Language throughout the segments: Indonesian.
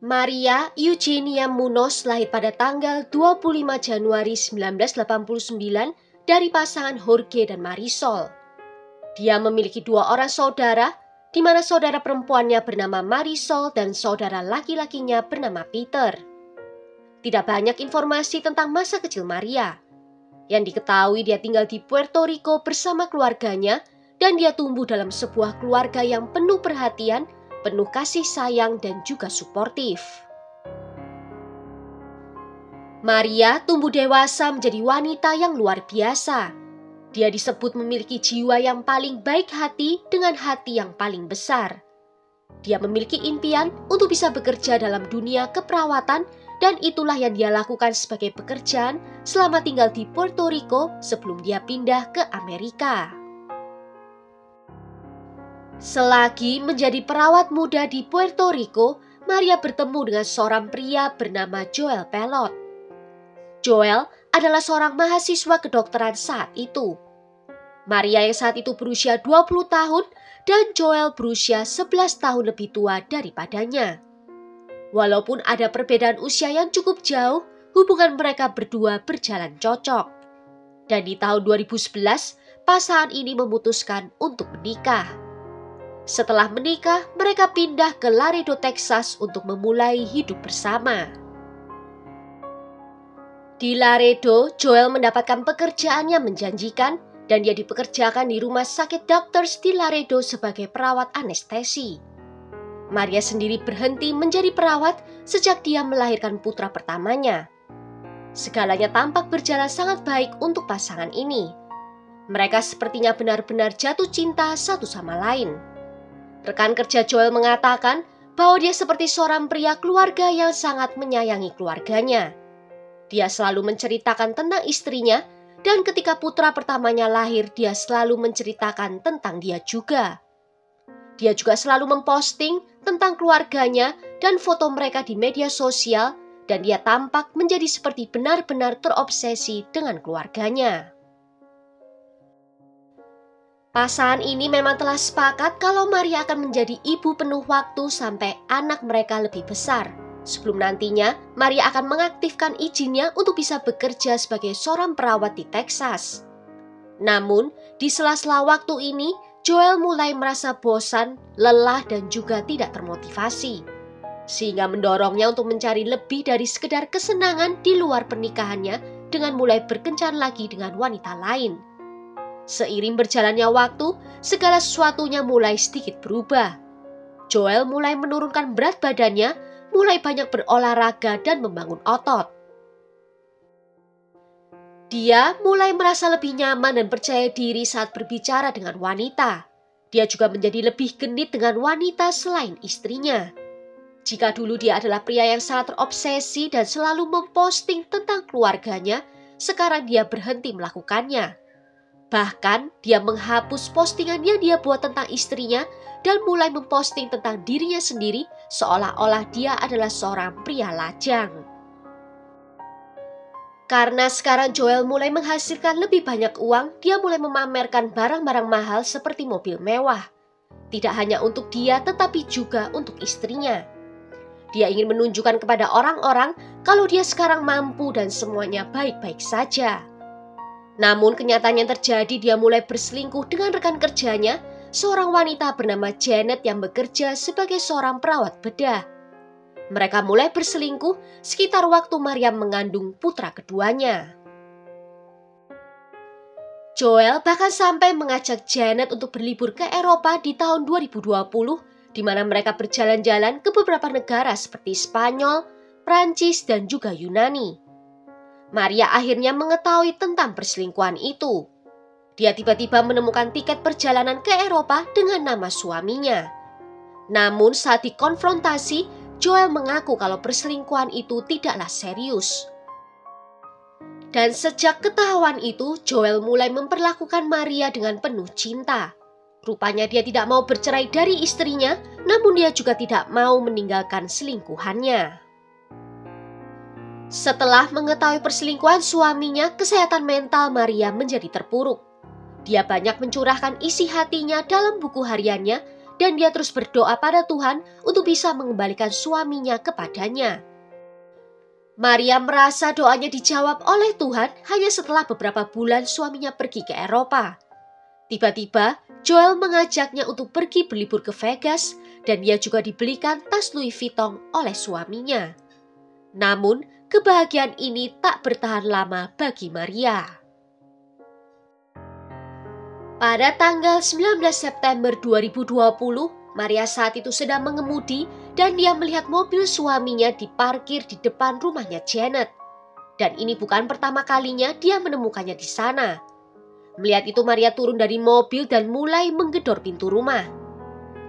Maria Eugenia Munoz lahir pada tanggal 25 Januari 1989 dari pasangan Jorge dan Marisol. Dia memiliki dua orang saudara, di mana saudara perempuannya bernama Marisol dan saudara laki-lakinya bernama Peter. Tidak banyak informasi tentang masa kecil Maria. Yang diketahui dia tinggal di Puerto Rico bersama keluarganya dan dia tumbuh dalam sebuah keluarga yang penuh perhatian, penuh kasih sayang dan juga suportif. Maria tumbuh dewasa menjadi wanita yang luar biasa. Dia disebut memiliki jiwa yang paling baik hati dengan hati yang paling besar. Dia memiliki impian untuk bisa bekerja dalam dunia keperawatan dan itulah yang dia lakukan sebagai pekerjaan selama tinggal di Puerto Rico sebelum dia pindah ke Amerika. Selagi menjadi perawat muda di Puerto Rico, Maria bertemu dengan seorang pria bernama Joel Pelot. Joel adalah seorang mahasiswa kedokteran saat itu. Maria yang saat itu berusia 20 tahun dan Joel berusia 11 tahun lebih tua daripadanya. Walaupun ada perbedaan usia yang cukup jauh, hubungan mereka berdua berjalan cocok. Dan di tahun 2011, pasangan ini memutuskan untuk menikah. Setelah menikah, mereka pindah ke Laredo, Texas untuk memulai hidup bersama. Di Laredo, Joel mendapatkan pekerjaan yang menjanjikan dan dia dipekerjakan di rumah sakit Doctors di Laredo sebagai perawat anestesi. Maria sendiri berhenti menjadi perawat sejak dia melahirkan putra pertamanya. Segalanya tampak berjalan sangat baik untuk pasangan ini. Mereka sepertinya benar-benar jatuh cinta satu sama lain. Rekan kerja Joel mengatakan bahwa dia seperti seorang pria keluarga yang sangat menyayangi keluarganya. Dia selalu menceritakan tentang istrinya dan ketika putra pertamanya lahir dia selalu menceritakan tentang dia juga. Dia juga selalu memposting tentang keluarganya dan foto mereka di media sosial dan dia tampak menjadi seperti benar-benar terobsesi dengan keluarganya. Pasangan ini memang telah sepakat kalau Maria akan menjadi ibu penuh waktu sampai anak mereka lebih besar. Sebelum nantinya, Maria akan mengaktifkan izinnya untuk bisa bekerja sebagai seorang perawat di Texas. Namun, di sela-sela waktu ini, Joel mulai merasa bosan, lelah dan juga tidak termotivasi. Sehingga mendorongnya untuk mencari lebih dari sekedar kesenangan di luar pernikahannya dengan mulai berkencan lagi dengan wanita lain. Seiring berjalannya waktu, segala sesuatunya mulai sedikit berubah. Joel mulai menurunkan berat badannya, mulai banyak berolahraga dan membangun otot. Dia mulai merasa lebih nyaman dan percaya diri saat berbicara dengan wanita. Dia juga menjadi lebih genit dengan wanita selain istrinya. Jika dulu dia adalah pria yang sangat terobsesi dan selalu memposting tentang keluarganya, sekarang dia berhenti melakukannya. Bahkan dia menghapus postingan yang dia buat tentang istrinya dan mulai memposting tentang dirinya sendiri seolah-olah dia adalah seorang pria lajang. Karena sekarang Joel mulai menghasilkan lebih banyak uang, dia mulai memamerkan barang-barang mahal seperti mobil mewah. Tidak hanya untuk dia, tetapi juga untuk istrinya. Dia ingin menunjukkan kepada orang-orang kalau dia sekarang mampu dan semuanya baik-baik saja. Namun kenyataannya terjadi dia mulai berselingkuh dengan rekan kerjanya, seorang wanita bernama Janet yang bekerja sebagai seorang perawat bedah. Mereka mulai berselingkuh sekitar waktu Maria mengandung putra keduanya. Joel bahkan sampai mengajak Janet untuk berlibur ke Eropa di tahun 2020, di mana mereka berjalan-jalan ke beberapa negara seperti Spanyol, Prancis, dan juga Yunani. Maria akhirnya mengetahui tentang perselingkuhan itu. Dia tiba-tiba menemukan tiket perjalanan ke Eropa dengan nama suaminya. Namun saat dikonfrontasi, Joel mengaku kalau perselingkuhan itu tidaklah serius. Dan sejak ketahuan itu, Joel mulai memperlakukan Maria dengan penuh cinta. Rupanya dia tidak mau bercerai dari istrinya, namun dia juga tidak mau meninggalkan selingkuhannya. Setelah mengetahui perselingkuhan suaminya, kesehatan mental Maria menjadi terpuruk. Dia banyak mencurahkan isi hatinya dalam buku hariannya dan dia terus berdoa pada Tuhan untuk bisa mengembalikan suaminya kepadanya. Maria merasa doanya dijawab oleh Tuhan hanya setelah beberapa bulan suaminya pergi ke Eropa. Tiba-tiba, Joel mengajaknya untuk pergi berlibur ke Vegas dan dia juga dibelikan tas Louis Vuitton oleh suaminya. Namun, kebahagiaan ini tak bertahan lama bagi Maria. Pada tanggal 19 September 2020, Maria saat itu sedang mengemudi dan dia melihat mobil suaminya diparkir di depan rumahnya Janet. Dan ini bukan pertama kalinya dia menemukannya di sana. Melihat itu Maria turun dari mobil dan mulai menggedor pintu rumah.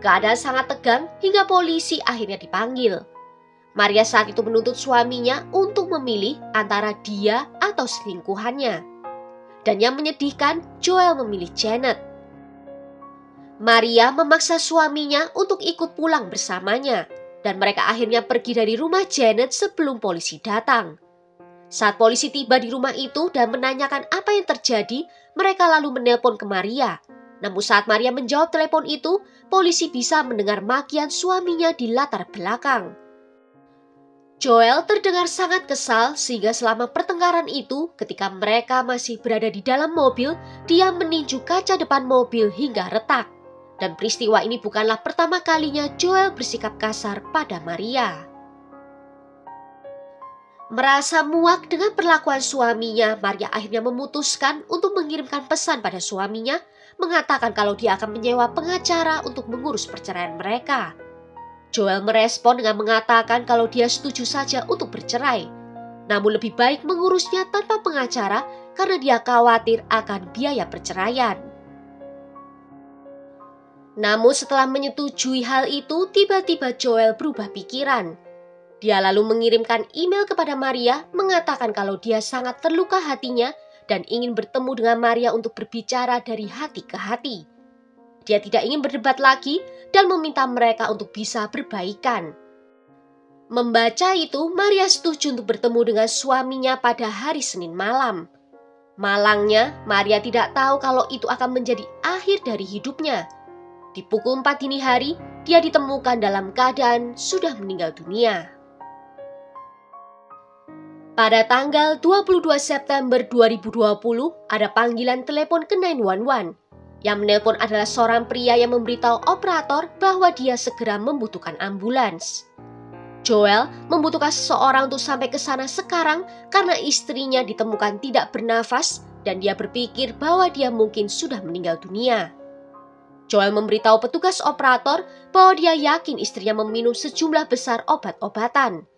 Keadaan sangat tegang hingga polisi akhirnya dipanggil. Maria saat itu menuntut suaminya untuk memilih antara dia atau selingkuhannya. Dan yang menyedihkan, Joel memilih Janet. Maria memaksa suaminya untuk ikut pulang bersamanya, dan mereka akhirnya pergi dari rumah Janet sebelum polisi datang. Saat polisi tiba di rumah itu dan menanyakan apa yang terjadi, mereka lalu menelpon ke Maria. Namun saat Maria menjawab telepon itu, polisi bisa mendengar makian suaminya di latar belakang. Joel terdengar sangat kesal sehingga selama pertengkaran itu, ketika mereka masih berada di dalam mobil, dia meninju kaca depan mobil hingga retak. Dan peristiwa ini bukanlah pertama kalinya Joel bersikap kasar pada Maria. Merasa muak dengan perlakuan suaminya, Maria akhirnya memutuskan untuk mengirimkan pesan pada suaminya, mengatakan kalau dia akan menyewa pengacara untuk mengurus perceraian mereka. Joel merespon dengan mengatakan kalau dia setuju saja untuk bercerai, namun lebih baik mengurusnya tanpa pengacara karena dia khawatir akan biaya perceraian. Namun setelah menyetujui hal itu, tiba-tiba Joel berubah pikiran. Dia lalu mengirimkan email kepada Maria mengatakan kalau dia sangat terluka hatinya dan ingin bertemu dengan Maria untuk berbicara dari hati ke hati. Dia tidak ingin berdebat lagi dan meminta mereka untuk bisa berbaikan. Membaca itu, Maria setuju untuk bertemu dengan suaminya pada hari Senin malam. Malangnya, Maria tidak tahu kalau itu akan menjadi akhir dari hidupnya. Di pukul 4 dini hari, dia ditemukan dalam keadaan sudah meninggal dunia. Pada tanggal 22 September 2020, ada panggilan telepon ke 911. Yang menelpon adalah seorang pria yang memberitahu operator bahwa dia segera membutuhkan ambulans. Joel membutuhkan seseorang untuk sampai ke sana sekarang karena istrinya ditemukan tidak bernafas dan dia berpikir bahwa dia mungkin sudah meninggal dunia. Joel memberitahu petugas operator bahwa dia yakin istrinya meminum sejumlah besar obat-obatan.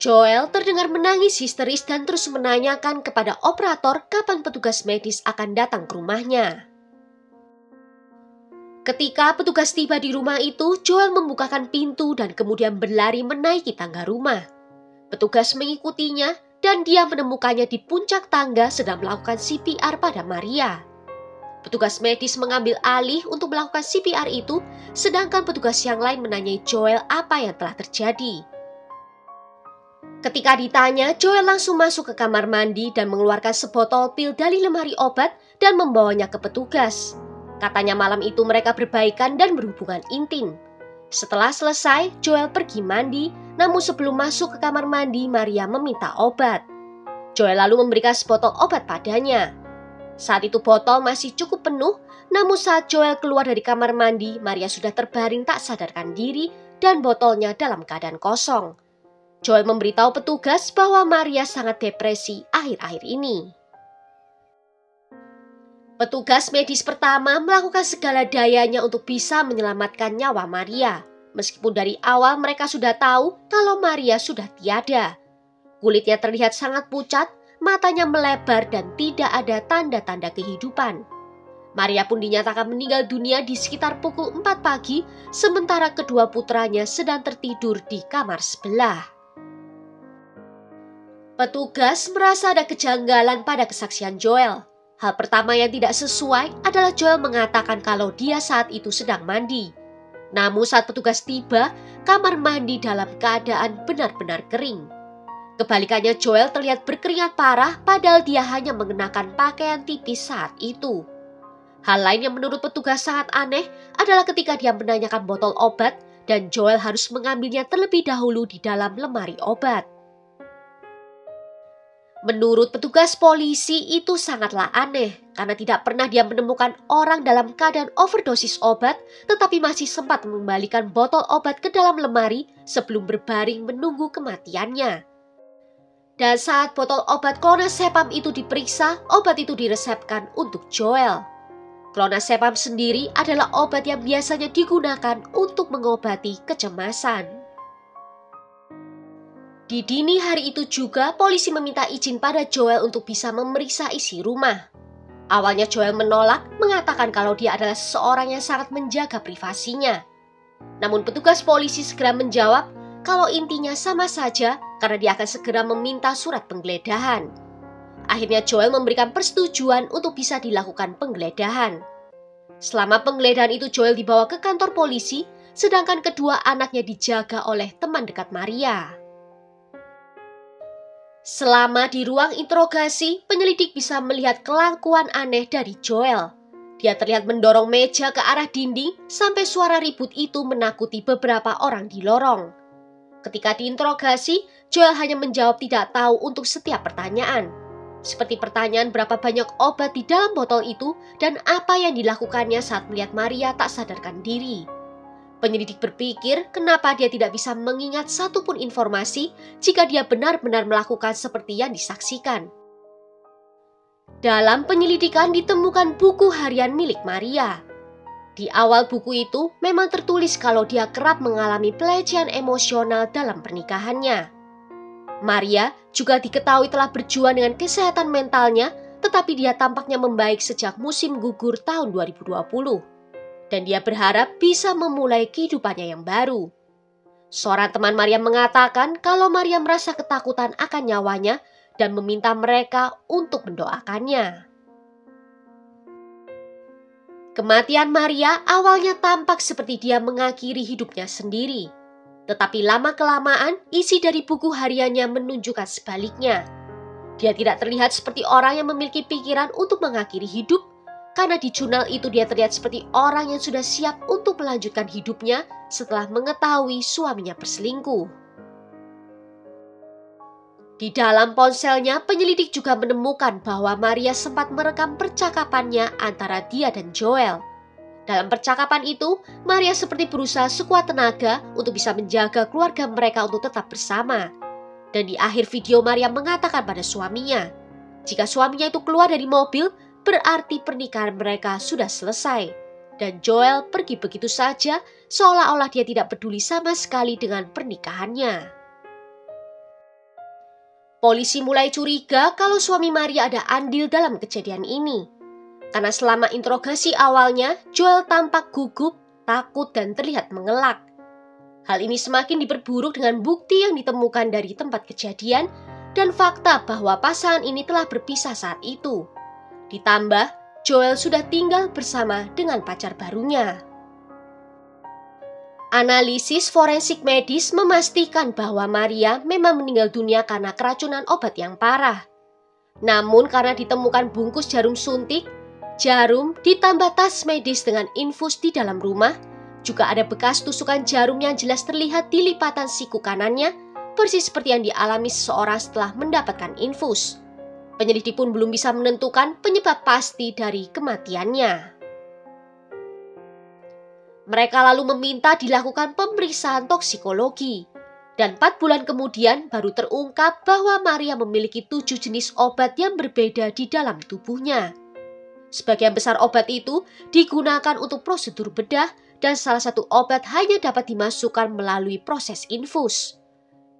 Joel terdengar menangis histeris dan terus menanyakan kepada operator kapan petugas medis akan datang ke rumahnya. Ketika petugas tiba di rumah itu, Joel membukakan pintu dan kemudian berlari menaiki tangga rumah. Petugas mengikutinya dan dia menemukannya di puncak tangga sedang melakukan CPR pada Maria. Petugas medis mengambil alih untuk melakukan CPR itu, sedangkan petugas yang lain menanyai Joel apa yang telah terjadi. Ketika ditanya, Joel langsung masuk ke kamar mandi dan mengeluarkan sebotol pil dari lemari obat dan membawanya ke petugas. Katanya malam itu mereka berbaikan dan berhubungan intim. Setelah selesai, Joel pergi mandi, namun sebelum masuk ke kamar mandi, Maria meminta obat. Joel lalu memberikan sebotol obat padanya. Saat itu botol masih cukup penuh, namun saat Joel keluar dari kamar mandi, Maria sudah terbaring tak sadarkan diri dan botolnya dalam keadaan kosong. Joel memberitahu petugas bahwa Maria sangat depresi akhir-akhir ini. Petugas medis pertama melakukan segala dayanya untuk bisa menyelamatkan nyawa Maria, meskipun dari awal mereka sudah tahu kalau Maria sudah tiada. Kulitnya terlihat sangat pucat, matanya melebar dan tidak ada tanda-tanda kehidupan. Maria pun dinyatakan meninggal dunia di sekitar pukul 4 pagi, sementara kedua putranya sedang tertidur di kamar sebelah. Petugas merasa ada kejanggalan pada kesaksian Joel. Hal pertama yang tidak sesuai adalah Joel mengatakan kalau dia saat itu sedang mandi. Namun saat petugas tiba, kamar mandi dalam keadaan benar-benar kering. Kebalikannya, Joel terlihat berkeringat parah padahal dia hanya mengenakan pakaian tipis saat itu. Hal lain yang menurut petugas sangat aneh adalah ketika dia menanyakan botol obat dan Joel harus mengambilnya terlebih dahulu di dalam lemari obat. Menurut petugas polisi itu sangatlah aneh karena tidak pernah dia menemukan orang dalam keadaan overdosis obat tetapi masih sempat mengembalikan botol obat ke dalam lemari sebelum berbaring menunggu kematiannya. Dan saat botol obat clonazepam itu diperiksa, obat itu diresepkan untuk Joel. Clonazepam sendiri adalah obat yang biasanya digunakan untuk mengobati kecemasan. Di dini hari itu juga, polisi meminta izin pada Joel untuk bisa memeriksa isi rumah. Awalnya Joel menolak, mengatakan kalau dia adalah seseorang yang sangat menjaga privasinya. Namun petugas polisi segera menjawab kalau intinya sama saja karena dia akan segera meminta surat penggeledahan. Akhirnya Joel memberikan persetujuan untuk bisa dilakukan penggeledahan. Selama penggeledahan itu Joel dibawa ke kantor polisi, sedangkan kedua anaknya dijaga oleh teman dekat Maria. Selama di ruang interogasi, penyelidik bisa melihat kelakuan aneh dari Joel. Dia terlihat mendorong meja ke arah dinding sampai suara ribut itu menakuti beberapa orang di lorong. Ketika diinterogasi, Joel hanya menjawab tidak tahu untuk setiap pertanyaan. Seperti pertanyaan berapa banyak obat di dalam botol itu dan apa yang dilakukannya saat melihat Maria tak sadarkan diri. Penyelidik berpikir kenapa dia tidak bisa mengingat satupun informasi jika dia benar-benar melakukan seperti yang disaksikan. Dalam penyelidikan ditemukan buku harian milik Maria. Di awal buku itu memang tertulis kalau dia kerap mengalami pelecehan emosional dalam pernikahannya. Maria juga diketahui telah berjuang dengan kesehatan mentalnya, tetapi dia tampaknya membaik sejak musim gugur tahun 2020. Dan dia berharap bisa memulai kehidupannya yang baru. Seorang teman Maria mengatakan kalau Maria merasa ketakutan akan nyawanya dan meminta mereka untuk mendoakannya. Kematian Maria awalnya tampak seperti dia mengakhiri hidupnya sendiri. Tetapi lama-kelamaan isi dari buku hariannya menunjukkan sebaliknya. Dia tidak terlihat seperti orang yang memiliki pikiran untuk mengakhiri hidup, karena di jurnal itu dia terlihat seperti orang yang sudah siap untuk melanjutkan hidupnya setelah mengetahui suaminya berselingkuh. Di dalam ponselnya, penyelidik juga menemukan bahwa Maria sempat merekam percakapannya antara dia dan Joel. Dalam percakapan itu, Maria seperti berusaha sekuat tenaga untuk bisa menjaga keluarga mereka untuk tetap bersama. Dan di akhir video Maria mengatakan pada suaminya, jika suaminya itu keluar dari mobil, berarti pernikahan mereka sudah selesai. Dan Joel pergi begitu saja seolah-olah dia tidak peduli sama sekali dengan pernikahannya. Polisi mulai curiga kalau suami Maria ada andil dalam kejadian ini. Karena selama interogasi awalnya, Joel tampak gugup, takut dan terlihat mengelak. Hal ini semakin diperburuk dengan bukti yang ditemukan dari tempat kejadian dan fakta bahwa pasangan ini telah berpisah saat itu. Ditambah, Joel sudah tinggal bersama dengan pacar barunya. Analisis forensik medis memastikan bahwa Maria memang meninggal dunia karena keracunan obat yang parah. Namun karena ditemukan bungkus jarum suntik, jarum ditambah tas medis dengan infus di dalam rumah, juga ada bekas tusukan jarum yang jelas terlihat di lipatan siku kanannya, persis seperti yang dialami seseorang setelah mendapatkan infus. Penyelidik pun belum bisa menentukan penyebab pasti dari kematiannya. Mereka lalu meminta dilakukan pemeriksaan toksikologi. Dan 4 bulan kemudian baru terungkap bahwa Maria memiliki 7 jenis obat yang berbeda di dalam tubuhnya. Sebagian besar obat itu digunakan untuk prosedur bedah dan salah satu obat hanya dapat dimasukkan melalui proses infus.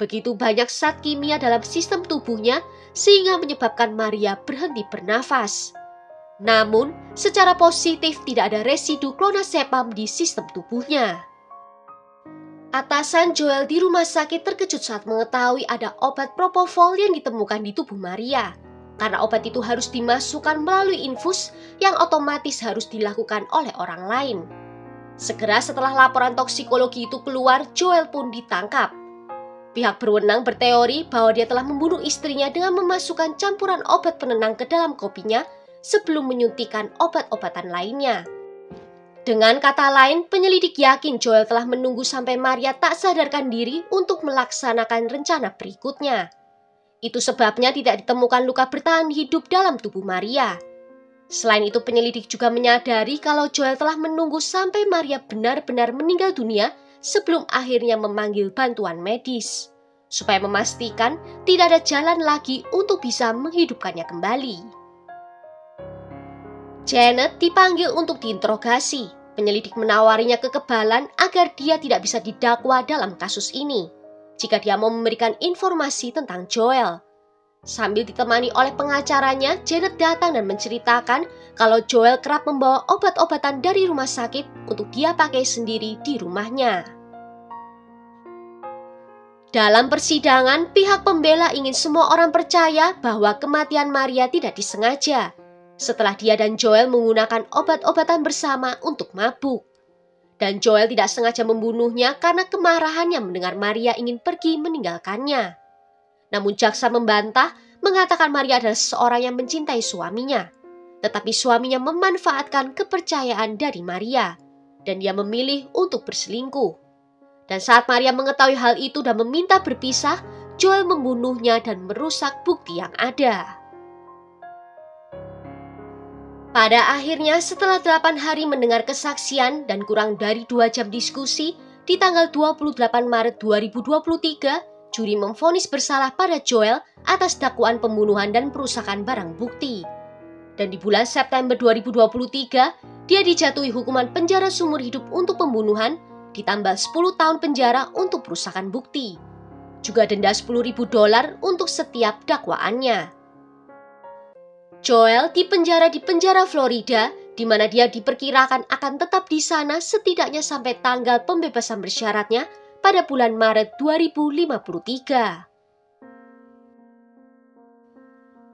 Begitu banyak zat kimia dalam sistem tubuhnya sehingga menyebabkan Maria berhenti bernafas. Namun, secara positif tidak ada residu clonazepam di sistem tubuhnya. Atasan Joel di rumah sakit terkejut saat mengetahui ada obat propofol yang ditemukan di tubuh Maria. Karena obat itu harus dimasukkan melalui infus yang otomatis harus dilakukan oleh orang lain. Segera setelah laporan toksikologi itu keluar, Joel pun ditangkap. Pihak berwenang berteori bahwa dia telah membunuh istrinya dengan memasukkan campuran obat penenang ke dalam kopinya sebelum menyuntikkan obat-obatan lainnya. Dengan kata lain, penyelidik yakin Joel telah menunggu sampai Maria tak sadarkan diri untuk melaksanakan rencana berikutnya. Itu sebabnya tidak ditemukan luka bertahan hidup dalam tubuh Maria. Selain itu, penyelidik juga menyadari kalau Joel telah menunggu sampai Maria benar-benar meninggal dunia sebelum akhirnya memanggil bantuan medis, supaya memastikan tidak ada jalan lagi untuk bisa menghidupkannya kembali. Janet dipanggil untuk diinterogasi. Penyelidik menawarinya kekebalan agar dia tidak bisa didakwa dalam kasus ini, jika dia mau memberikan informasi tentang Joel. Sambil ditemani oleh pengacaranya, Janet datang dan menceritakan kalau Joel kerap membawa obat-obatan dari rumah sakit untuk dia pakai sendiri di rumahnya. Dalam persidangan, pihak pembela ingin semua orang percaya bahwa kematian Maria tidak disengaja, setelah dia dan Joel menggunakan obat-obatan bersama untuk mabuk. Dan Joel tidak sengaja membunuhnya karena kemarahannya mendengar Maria ingin pergi meninggalkannya. Namun jaksa membantah, mengatakan Maria adalah seorang yang mencintai suaminya. Tetapi suaminya memanfaatkan kepercayaan dari Maria, dan dia memilih untuk berselingkuh. Dan saat Maria mengetahui hal itu dan meminta berpisah, Joel membunuhnya dan merusak bukti yang ada. Pada akhirnya, setelah 8 hari mendengar kesaksian dan kurang dari 2 jam diskusi, di tanggal 28 Maret 2023, juri memvonis bersalah pada Joel atas dakwaan pembunuhan dan perusakan barang bukti. Dan di bulan September 2023, dia dijatuhi hukuman penjara seumur hidup untuk pembunuhan, ditambah 10 tahun penjara untuk perusakan bukti. Juga denda $10.000 untuk setiap dakwaannya. Joel dipenjara di penjara Florida, di mana dia diperkirakan akan tetap di sana setidaknya sampai tanggal pembebasan bersyaratnya pada bulan Maret 2053.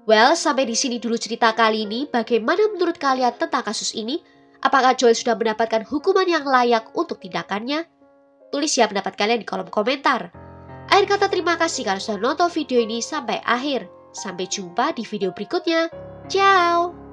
Well, sampai di sini dulu cerita kali ini. Bagaimana menurut kalian tentang kasus ini? Apakah Joel sudah mendapatkan hukuman yang layak untuk tindakannya? Tulis ya pendapat kalian di kolom komentar. Akhir kata terima kasih karena sudah nonton video ini sampai akhir. Sampai jumpa di video berikutnya. Ciao!